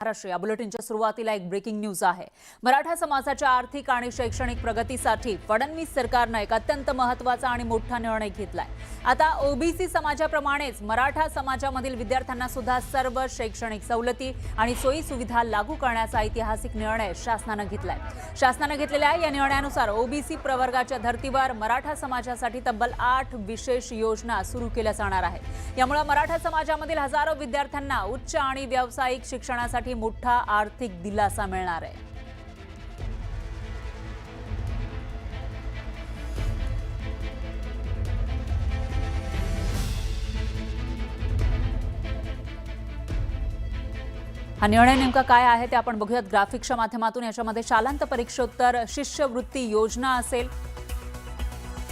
महाराष्ट्र या बुलेटिनच्या सुरुवातीला एक ब्रेकिंग न्यूज आहे। मराठा समाजाच्या आर्थिक आणि शैक्षणिक प्रगतीसाठी फडणवीस सरकारनं एक अत्यंत महत्त्वाचा आणि मोठा निर्णय घेतलाय। आता ओबीसी समाजाप्रमाणेच मराठा समाजामधील विद्यार्थ्यांना सुद्धा सर्व शैक्षणिक सवलती आणि सोयी सुविधा लागू करण्याचा ऐतिहासिक निर्णय शासनाने घेतलाय। शासनाने घेतलेल्या या निर्णयानुसार ओबीसी प्रवर्गाच्या धर्तीवर मराठा समाजासाठी तब्बल 8 विशेष योजना सुरू केल्या जाणार आहेत। यामुळे मराठा समाजामधील हजारो विद्यार्थ्यांना उच्च आणि व्यावसायिक शिक्षणासाठी मोठा आर्थिक दिलासा मिळणार आहे। हा निर्णय नेमका काय आहे ते आपण बघूयात ग्राफिक्सच्या माध्यमातून। याच्यामध्ये शालांत परीक्षोत्तर शिष्यवृत्ती योजना असेल,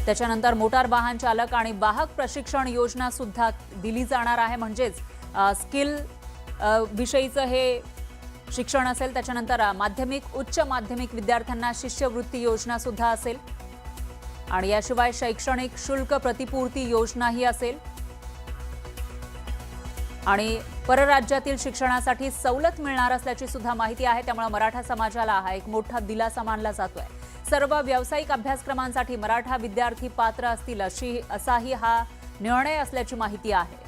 त्याच्यानंतर मोटार वाहन चालक आणि वाहक प्रशिक्षण योजना सुद्धा दिली जाणार आहे, म्हणजेच स्किल विषयीचं हे शिक्षण असेल। त्याच्यानंतर माध्यमिक उच्च माध्यमिक विद्यार्थ्यांना शिष्यवृत्ती योजना सुद्धा असेल आणि याशिवाय शैक्षणिक शुल्क प्रतिपूर्ती योजनाही असेल आणि परराज्यातील शिक्षणासाठी सवलत मिळणार असल्याची सुद्धा माहिती आहे। त्यामुळे मराठा समाजाला हा एक मोठा दिलासा मानला जातोय। सर्व व्यावसायिक अभ्यासक्रमांसाठी मराठा विद्यार्थी पात्र असतील असाही हा निर्णय असल्याची माहिती आहे।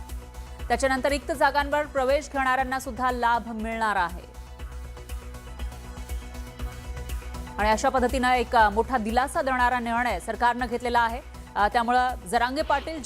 त्याच्यानंतर रिक्त जागांवर प्रवेश घेणाऱ्यांना सुद्धा लाभ मिळणार आहे आणि अशा पद्धतीने एक मोठा दिलासा देणारा निर्णय सरकारने घेतलेला आहे। त्यामुळे जरांगे पाटील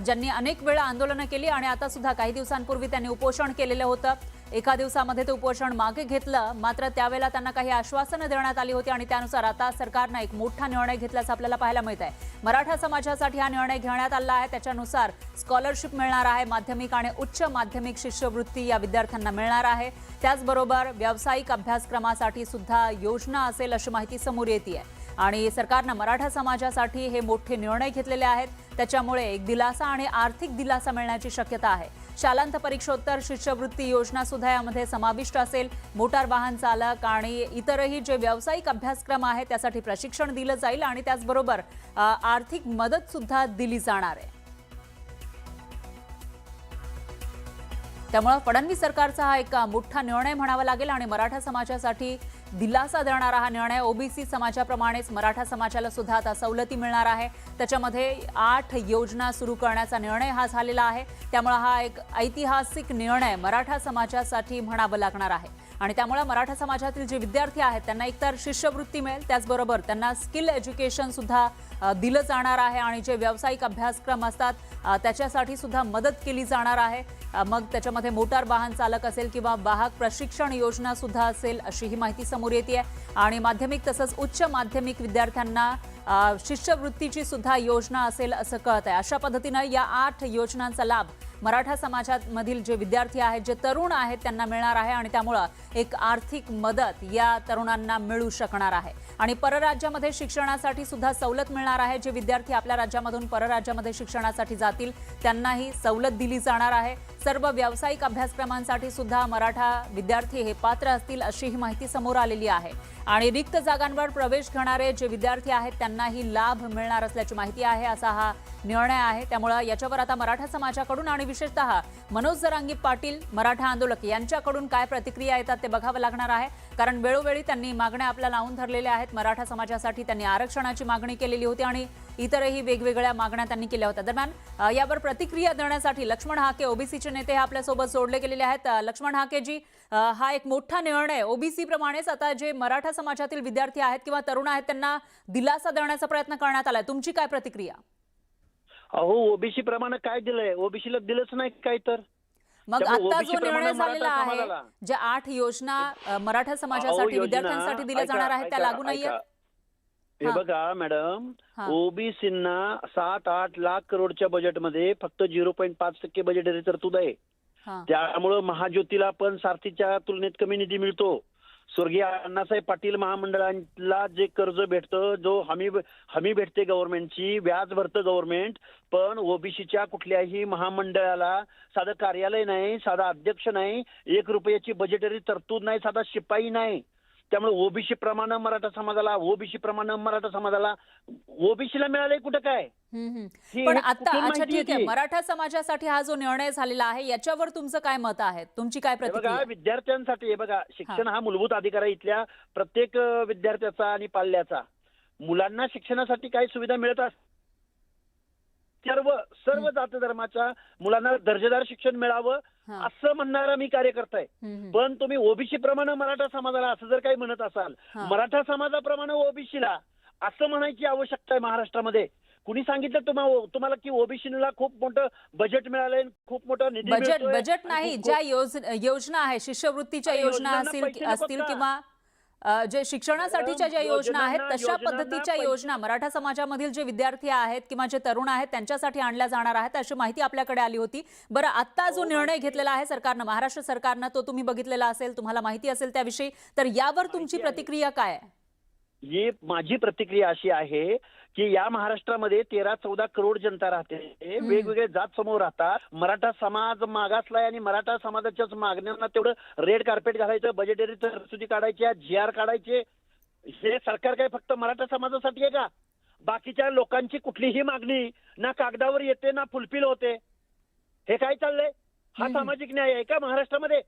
ज्यांनी अनेक वेळा आंदोलनं केली आणि आता सुद्धा काही दिवसांपूर्वी त्यांनी उपोषण केलेलं होतं, एका दिवसामध्ये ते उपोषण मागे घेतलं, मात्र त्यावेळेला त्यांना काही आश्वासनं देण्यात आली होती आणि त्यानुसार आता सरकारने एक मोठा निर्णय घेतल्याचं आपल्याला पाहायला मिळत आहे। मराठा समाजासाठी हा निर्णय घेण्यात आला आहे। त्याच्यानुसार स्कॉलरशिप मिळणार आहे, माध्यमिक आणि उच्च माध्यमिक शिष्यवृत्ती या विद्यार्थ्यांना मिळणार आहे। त्याचबरोबर व्यावसायिक अभ्यासक्रमासाठी सुद्धा योजना असेल अशी माहिती समोर येते आहे आणि सरकारने मराठा समाजासाठी हे मोठे निर्णय घेतलेले आहेत। त्याच्यामुळे एक दिलासा आणि आर्थिक दिलासा मिळण्याची शक्यता आहे। शालांत परीक्षोत्तर शिष्यवृत्ती योजना सुद्धा यामध्ये समाविष्ट असेल। मोटार वाहन चालक आणि इतरही जे व्यावसायिक अभ्यासक्रम आहेत त्यासाठी प्रशिक्षण दिलं जाईल आणि त्याचबरोबर आर्थिक मदत सुद्धा दिली जाणार आहे। त्यामुळे फडणवीस सरकारचा हा एक मोठा निर्णय म्हणावा लागेल आणि मराठा समाजासाठी दिलासा देणारा हा निर्णय। ओबीसी समाजाप्रमाणेच मराठा समाजाला सुद्धा आता सवलती मिळणार आहे। त्याच्यामध्ये 8 योजना सुरू करण्याचा निर्णय हा झालेला आहे। त्यामुळे हा एक ऐतिहासिक निर्णय मराठा समाजासाठी म्हणावा लागणार आहे आणि त्यामुळे मराठा समाजातील जे विद्यार्थी आहेत त्यांना एकतर शिष्यवृत्ती मिळेल, त्याचबरोबर त्यांना स्किल एज्युकेशन सुद्धा दिलं जाणार आहे आणि जे व्यावसायिक अभ्यासक्रम असतात त्याच्यासाठी सुद्धा मदत केली जाणार आहे। मग त्याच्यामध्ये मोटार वाहन चालक असेल किंवा वाहक प्रशिक्षण योजना सुद्धा असेल अशी ही माहिती समोर येते आहे आणि माध्यमिक तसंच उच्च माध्यमिक विद्यार्थ्यांना शिष्यवृत्तीची सुद्धा योजना असेल असं कळत आहे। अशा पद्धतीने या 8 योजनांचा लाभ मराठा समाजामधील जे विद्यार्थी आहेत, जे तरुण आहेत त्यांना मिळणार आहे आणि त्यामुळे एक आर्थिक मदत या तरुणांना मिळू शकणार आहे आणि परराज्यामध्ये शिक्षणासाठी सुद्धा सवलत मिळणार आहे। जे विद्यार्थी आपल्या राज्यामधून परराज्यामध्ये शिक्षणासाठी जातील त्यांनाही सवलत दिली जाणार आहे। सर्व व्यावसायिक अभ्यासक्रमांसाठी सुद्धा मराठा विद्यार्थी हे पात्र असतील अशी ही माहिती समोर आलेली आहे आणि रिक्त जागांवर प्रवेश घेणारे जे विद्यार्थी आहेत त्यांनाही लाभ मिळणार असल्याची माहिती आहे। असा हा निर्णय आहे। त्यामुळे याच्यावर आता मराठा समाजाकडून आणि विशेषतः मनोज जरांगे पाटील मराठा आंदोलक यांच्याकडून काय प्रतिक्रिया येतात ते बघावं लागणार आहे, कारण वेळोवेळी त्यांनी मागण्या आपल्या लावून धरलेल्या आहेत। मराठा समाजासाठी त्यांनी आरक्षणाची मागणी केलेली होती आणि इतरही वेगवेगळ्या मागण्या त्यांनी केल्या होत्या। दरम्यान यावर प्रतिक्रिया देण्यासाठी लक्ष्मण हाके ओबीसीचे नेते आपल्यासोबत जोडले गेलेले आहेत। लक्ष्मण हाकेजी, हा एक मोठा निर्णय ओबीसी प्रमाणेच आता जे मराठा समाजातील विद्यार्थी आहेत किंवा तरुण आहेत त्यांना दिलासा देण्याचा प्रयत्न करण्यात आलाय, तुमची काय प्रतिक्रिया? अहो, ओबीसी प्रमाणे काय दिलंय? ओबीसीला दिलंच नाही काय तर। मग आता जो निर्णय झालेला आहे, जे 8 योजना मराठा समाजासाठी विद्यार्थ्यांसाठी दिल्या जाणार आहेत त्या लागू नाहीये? हे बघा मॅडम, ओबीसींना 7-8 लाख करोडच्या बजेटमध्ये फक्त 0.5% बजेटरी तरतूद आहे। त्यामुळे महाज्योतीला पण सारथीच्या तुलनेत कमी निधी मिळतो। स्वर्गीय अण्णासाहेब पाटील महामंडळाला जे कर्ज भेटतं, जो हमी भेटते गव्हर्नमेंटची, व्याज भरतं गव्हर्नमेंट, पण ओबीसीच्या कुठल्याही महामंडळाला साधं कार्यालय नाही, साधा अध्यक्ष नाही, 1 रुपयाची बजेटरी तरतूद नाही, साधा शिपाई नाही। त्यामुळे ओबीसी प्रमाणे मराठा समाजाला, ओबीसी प्रमाणे मराठा समाजाला, ओबीसीला मिळालंय कुठं काय? पण आता कुठून अच्छा माहिती ठीक आहे, येते? मराठा समाजासाठी हा जो निर्णय झालेला आहे याच्यावर तुमचं काय मत आहे, तुमची काय हे प्रतिक्रिया बघा, आहे? विद्यार्थ्यांसाठी हे बघा, शिक्षण हा मूलभूत अधिकार आहे इथल्या प्रत्येक विद्यार्थ्याचा आणि पाल्याचा. मुलांना शिक्षणासाठी काही सुविधा मिळत असतात, सर्व जात धर्माच्या मुलांना दर्जेदार शिक्षण मिळावं असं म्हणणारा मी कार्यकर्ता आहे. पण तुम्ही ओबीसी प्रमाणे मराठा समाजाला असं जर काही म्हणत असाल, मराठा समाजाप्रमाणे ओबीसीला असं म्हणायची आवश्यकता आहे महाराष्ट्रामध्ये? कुणी सांगितलं तुम्हाला की ओबीसीला खूप मोठं बजेट मिळालंय, खूप मोठं निधी मिळतोय? बजेट नाही, ज्या योजना आहे, शिष्यवृत्तीच्या योजना असतील किंवा जे शिक्षणासाठीच्या ज्या योजना आहेत तशा पद्धतीच्या योजना मराठा समाजामधील जे विद्यार्थी आहेत किंवा जे तरुण आहेत त्यांच्यासाठी आणल्या जाणार आहेत अशी माहिती आपल्याकडे आली होती. बरं, आता जो निर्णय घेतलेला आहे सरकारनं, महाराष्ट्र सरकारनं, तो तुम्ही बघितलेला असेल, तुम्हाला माहिती असेल त्याविषयी, तर यावर तुमची प्रतिक्रिया काय आहे? ही माझी प्रतिक्रिया अशी आहे की या महाराष्ट्रामध्ये 13-14 करोड जनता राहते, वेगवेगळे जात समूह राहतात. मराठा समाज मागासलाय आणि मराठा समाजाच्याच मागण्यांना तेवढं रेड कार्पेट घालायचं, बजेटरी तरतुदी काढायच्या, GR काढायचे. हे सरकार काय फक्त मराठा समाजासाठी आहे का? बाकीच्या लोकांची कुठलीही मागणी ना कागदावर येते ना फुलफिल होते. हे काय चाललंय? हा सामाजिक न्याय आहे का महाराष्ट्रामध्ये?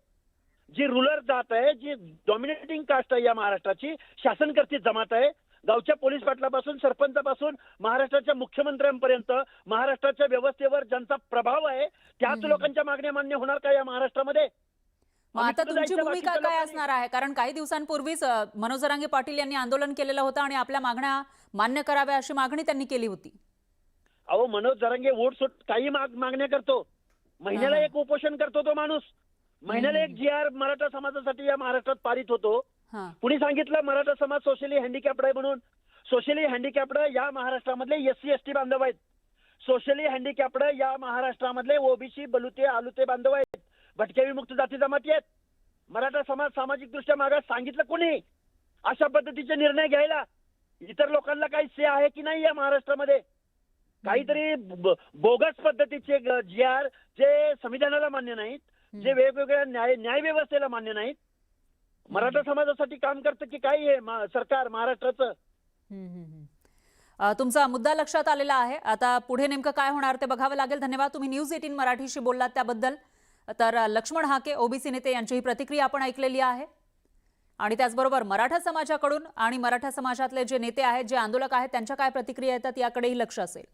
जी रुलर जात आहे, जी डॉमिनेटिंग कास्ट आहे या महाराष्ट्राची, शासनकर्ती जमात आहे, गावच्या पोलीस पाटलापासून सरपंचापासून महाराष्ट्राच्या मुख्यमंत्र्यांपर्यंत महाराष्ट्राच्या व्यवस्थेवर ज्यांचा प्रभाव आहे त्याच लोकांच्या मागण्या मान्य होणार का या महाराष्ट्रामध्ये? मग आता तुमची भूमिका काय असणार आहे? कारण काही दिवसांपूर्वीच मनोज जरांगे पाटील यांनी आंदोलन केलेलं होतं आणि आपल्या मागण्या मान्य कराव्या अशी मागणी त्यांनी केली होती. अहो, मनोज जरांगे वोट सुट काही मागण्या करतो, महिन्याला एक उपोषण करतो तो माणूस, महिन्याला एक GR मराठा समाजासाठी या महाराष्ट्रात पारित होतो. कुणी सांगितलं मराठा समाज सोशली हँडिकॅप्ड आहे म्हणून? सोशली हँडिकॅप्ड या महाराष्ट्रामधले SC ST बांधव आहेत. सोशली हँडिकॅप्ड या महाराष्ट्रामधले ओबीसी बलुते आलुते बांधव आहेत, भटक्या विमुक्त जाती जमाती आहेत. मराठा समाज सामाजिक दृष्ट्या मागास सांगितलं कोणी अशा पद्धतीचे निर्णय घ्यायला? इतर लोकांना काही से आहे की नाही या महाराष्ट्रामध्ये? काहीतरी बोगस पद्धतीचे GR जे संविधानाला मान्य नाहीत, जे वेगवेगळ्या न्याय व्यवस्थेला मान्य नाहीत. मराठा समाजासाठी काम करतं की काय हे सरकार महाराष्ट्राचं? तुमचा मुद्दा लक्षात आलेला आहे. आता पुढे नेमकं काय होणार ते बघावं लागेल. धन्यवाद, तुम्ही News18 मराठीशी बोललात त्याबद्दल. तर लक्ष्मण हाके ओबीसी नेते यांची ही प्रतिक्रिया आपण ऐकलेली आहे. आणि त्याचबरोबर मराठा समाजाकडून आणि मराठा समाजातले जे नेते आहेत, जे आंदोलक आहेत, त्यांच्या काय प्रतिक्रिया येतात याकडेही लक्ष असेल.